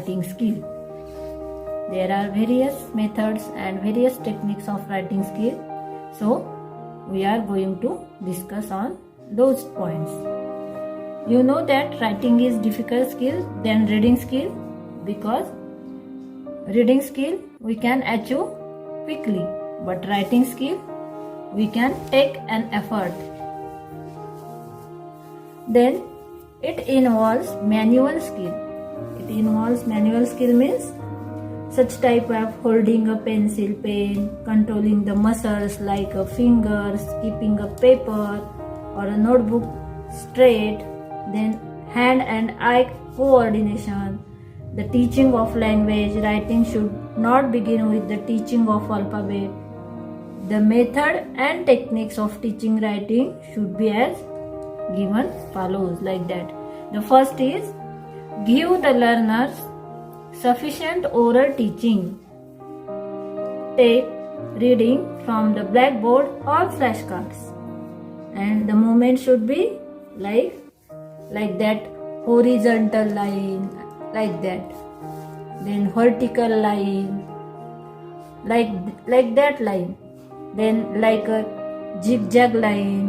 writing skill. There are various methods and various techniques of writing skill. So we are going to discuss on those points. You know that writing is difficult skill than reading skill, because reading skill we can achieve quickly, but writing skill we can take an effort. Then it involves manual skill. It involves manual skill means such type of holding a pencil, pen, controlling the muscles like a fingers, keeping a paper or a notebook straight, then hand and eye coordination. The teaching of language, writing should not begin with the teaching of alphabet. The method and techniques of teaching writing should be as given follows, like that. The first is give the learners sufficient oral teaching. Take reading from the blackboard or flashcards, and the movement should be like that, horizontal line, like that, then vertical line, like that line, then like a zigzag line,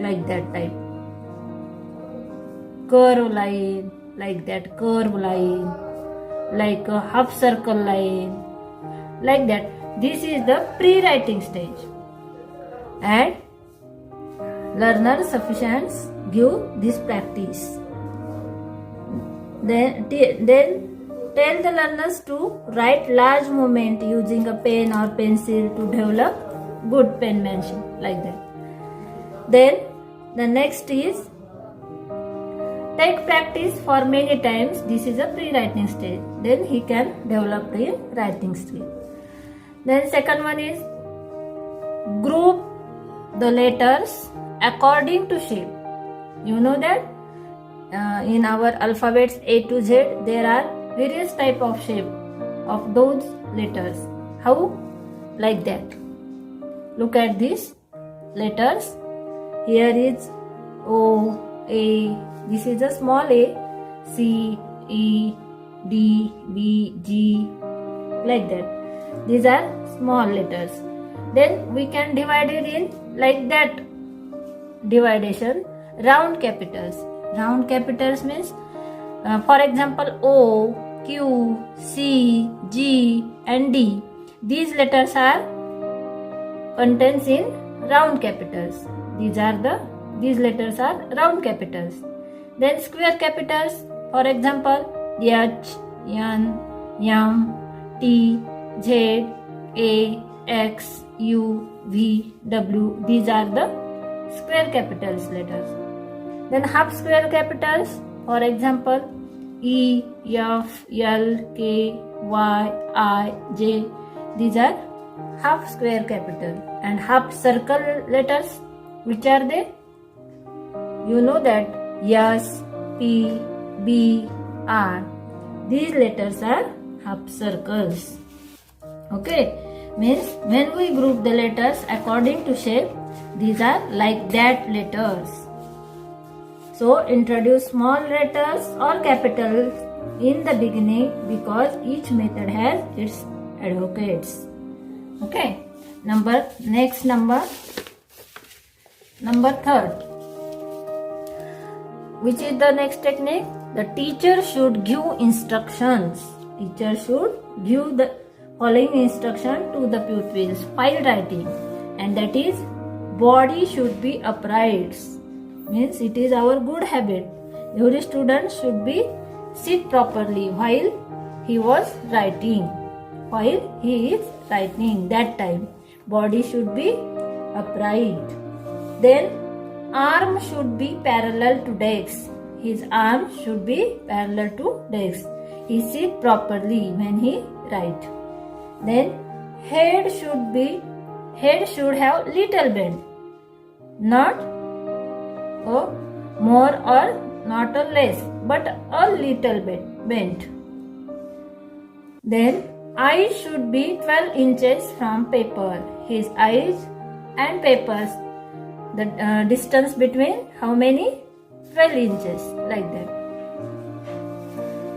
like that type, curve line, like that curve line, like a half circle line, like that. This is the pre-writing stage, and learner sufficient give this practice. Then tell the learners to write large movement using a pen or pencil to develop good penmanship, like that. Then the next is take practice for many times. This is a pre-writing stage. Then he can develop the writing skill. Then second one is group the letters according to shape. You know that in our alphabets A to Z there are various type of shape of those letters. How? Like that. Look at these letters. Here is O, A. This is a small a, C, E, D, B, G, like that. These are small letters. Then we can divide it in like that dividation, round capitals. Round capitals means, for example, O, Q, C, G and D. These letters are contains in round capitals. These letters are round capitals. Then square capitals, for example, H, N, M, T, Z, A, X, U, V, W. These are the square capitals letters. Then half square capitals, for example, E, F, L, K, Y, I, J. These are half square capital. And half circle letters, which are they? You know that S, P, B, R. These letters are half circles. Okay, means when we group the letters according to shape, these are like that letters. So introduce small letters or capitals in the beginning, because each method has its advocates. Okay, number third. Which is the next technique? The teacher should give instructions. Teacher should give the following instruction to the pupils while writing, and that is body should be upright. Means it is our good habit. Every student should be sit properly while he was writing. While he is writing, that time body should be upright. Then arm should be parallel to desk. His arm should be parallel to desk. He sit properly when he write. Then head should have little bend, not more or not a less, but a little bit bent. Then eyes should be 12 inches from paper. His eyes and papers, the distance between how many? 12 inches, like that.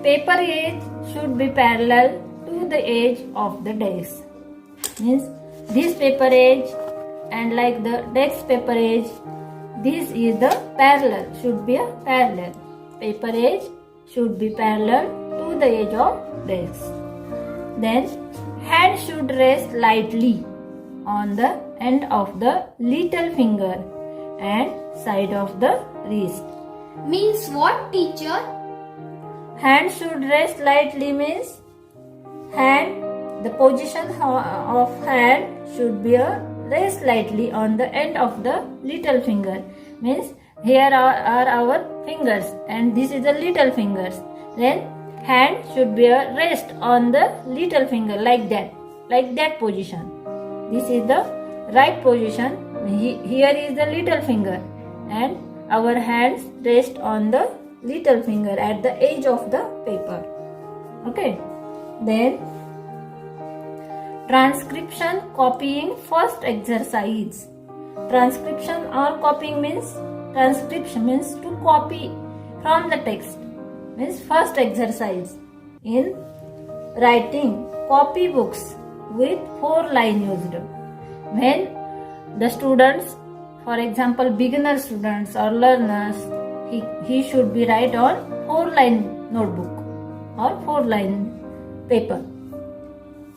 Paper edge should be parallel to the edge of the desk. Means this paper edge and like the desk paper edge, this is the parallel, should be a parallel. Paper edge should be parallel to the edge of desk. Then hand should rest lightly on the end of the little finger and side of the wrist. Means what, teacher? Hand should rest lightly means hand, the position of hand should be a rest lightly on the end of the little finger. Means here are our fingers and this is the little fingers. Then hand should be a rest on the little finger like that position. This is the right position. Here is the little finger and our hands rest on the little finger at the edge of the paper. Okay. Then transcription copying first exercise. Transcription or copying means transcription means to copy from the text. Means first exercise in writing copy books with 4 lines used. When the students, for example beginner students or learners, he should be write on 4-line notebook or 4-line paper.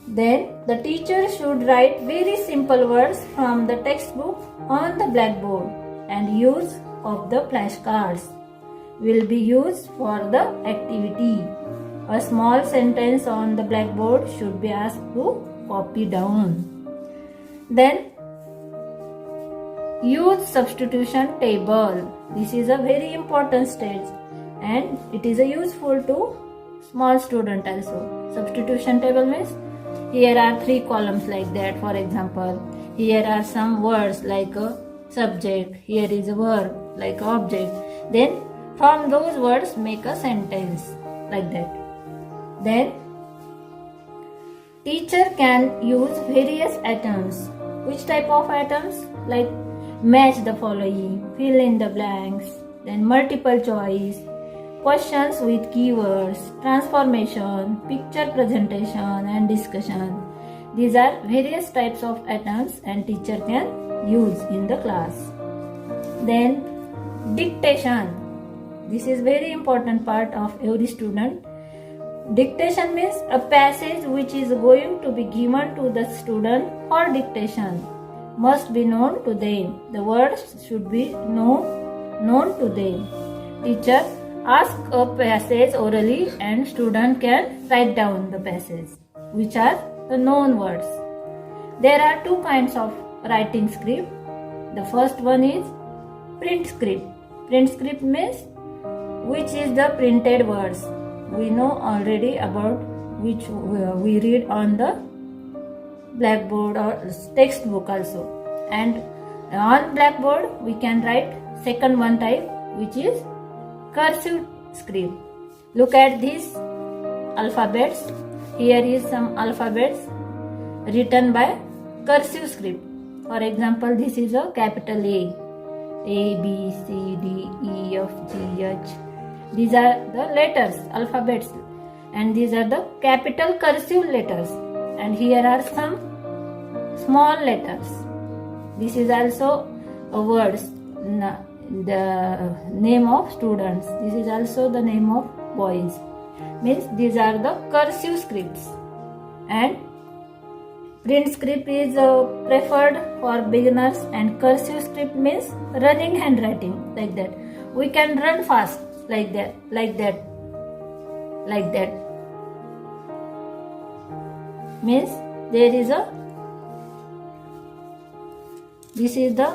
Then the teacher should write very simple words from the textbook on the blackboard and use of the flashcards will be used for the activity. A small sentence on the blackboard should be asked to copy down. Then use substitution table. This is a very important stage and it is a useful to small student also. Substitution table means here are 3 columns like that. For example, here are some words like a subject, here is a verb like object. Then from those words make a sentence like that. Then teacher can use various items. Which type of items? Like match the following, fill in the blanks, then multiple choice, questions with keywords, transformation, picture presentation and discussion. These are various types of items and teacher can use in the class. Then dictation. This is very important part of every student. Dictation means a passage which is going to be given to the student for dictation must be known to them. The words should be known to them. Teacher ask a passage orally and student can write down the passage which are the known words. There are 2 kinds of writing script. The first one is print script. Print script means which is the printed words. We know already about which we read on the blackboard or textbook also. And on blackboard we can write second one type which is cursive script. Look at these alphabets. Here is some alphabets written by cursive script. For example, this is a capital A, B, C, D, E, F, G, H. These are the letters, alphabets, and these are the capital cursive letters. And here are some small letters. This is also a words, the name of students. This is also the name of boys. Means these are the cursive scripts. And print script is preferred for beginners, and cursive script means running handwriting like that. We can run fast like that. Means there is this is the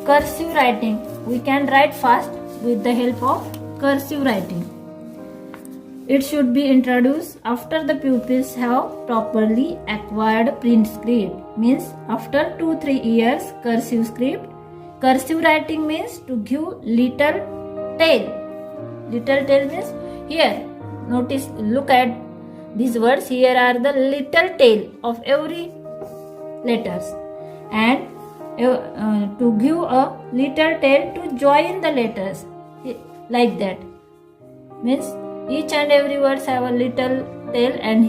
cursive writing. We can write fast with the help of cursive writing. It should be introduced after the pupils have properly acquired print script. Means after 2-3 years cursive script. Cursive writing means to give little tail. Little tail means here. Notice, look at these words. Here are the little tail of every letters. And to give a little tail to join the letters like that. Means Each and every words have a little tail, and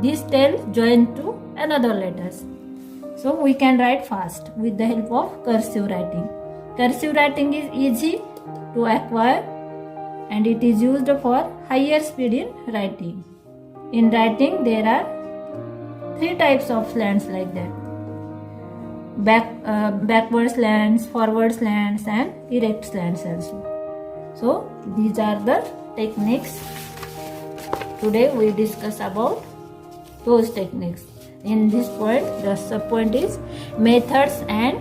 this tail join to another letters. So we can write fast with the help of cursive writing. Cursive writing is easy to acquire and it is used for higher speed in writing. In writing there are three types of slants like that: backward slants, forward slants, and erect slants also. So these are the techniques. Today we discuss about those techniques. In this point, the subpoint is methods and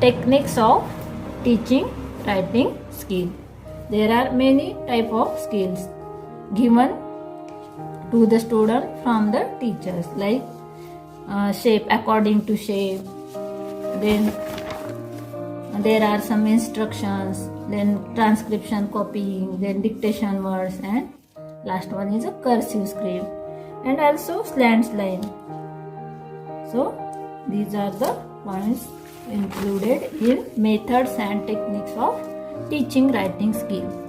techniques of teaching writing skill. There are many type of skills given to the student from the teachers, like shape according to shape. Then there are some instructions, then transcription copying, then dictation words, and last one is a cursive script, and also slants line. So these are the points included in methods and techniques of teaching writing skill.